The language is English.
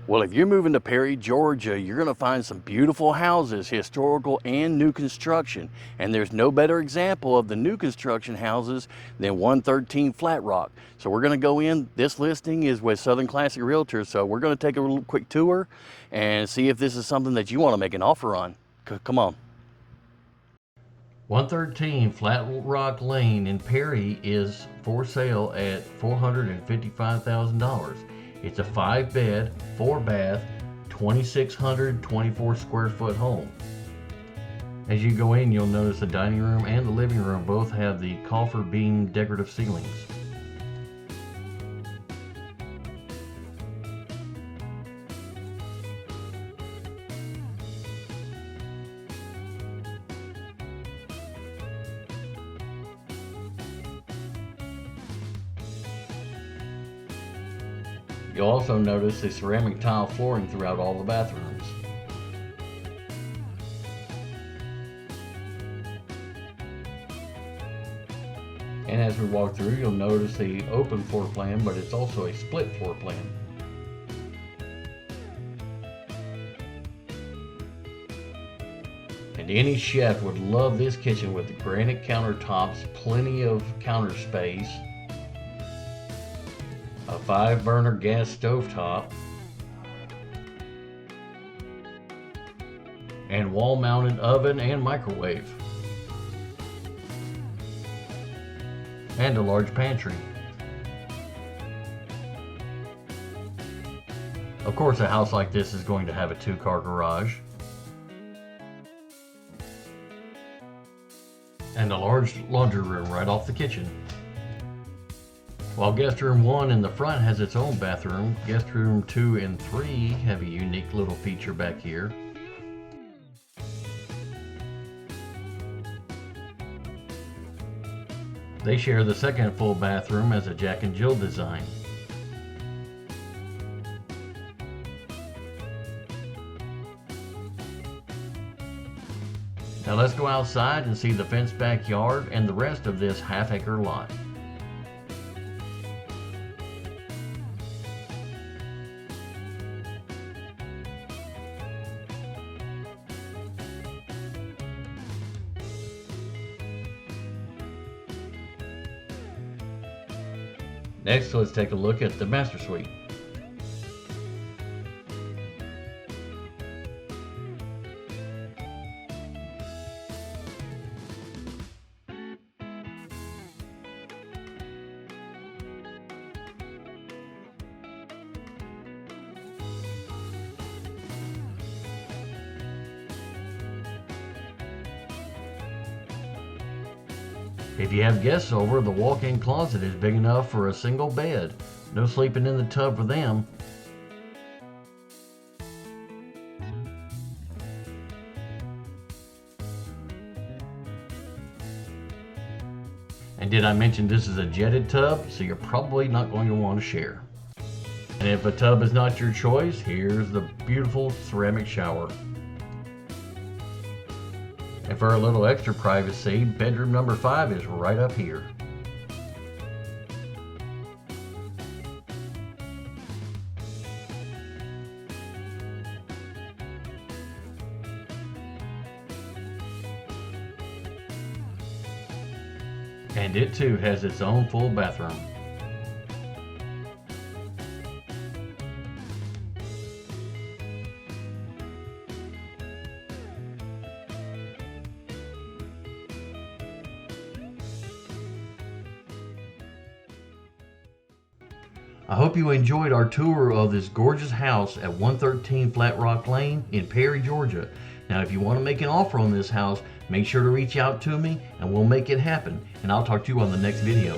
Well, if you're moving to Perry, Georgia, you're going to find some beautiful houses, historical and new construction. And there's no better example of the new construction houses than 113 Flat Rock. So we're going to go in. This listing is with Southern Classic Realtors. So we're going to take a little quick tour and see if this is something that you want to make an offer on. Come on. 113 Flat Rock Lane in Perry is for sale at $455,000. It's a 5-bed, 4-bath, 2,624 square foot home. As you go in, you'll notice the dining room and the living room both have the coffer beam decorative ceilings. You'll also notice the ceramic tile flooring throughout all the bathrooms. And as we walk through, you'll notice the open floor plan, but it's also a split floor plan. And any chef would love this kitchen with the granite countertops, plenty of counter space, a 5-burner gas stovetop, and wall-mounted oven and microwave, and a large pantry. Of course, a house like this is going to have a 2-car garage and a large laundry room right off the kitchen. While guest room 1 in the front has its own bathroom, guest room 2 and 3 have a unique little feature back here. They share the second full bathroom as a Jack and Jill design. Now let's go outside and see the fenced backyard and the rest of this half-acre lot. Next, let's take a look at the master suite. If you have guests over, the walk-in closet is big enough for a single bed. No sleeping in the tub for them. And did I mention this is a jetted tub, so you're probably not going to want to share. And if a tub is not your choice, here's the beautiful ceramic shower. And for a little extra privacy, bedroom number 5 is right up here. And it too has its own full bathroom. I hope you enjoyed our tour of this gorgeous house at 113 Flat Rock Lane in Perry, Georgia. Now, if you want to make an offer on this house, make sure to reach out to me and we'll make it happen. And I'll talk to you on the next video.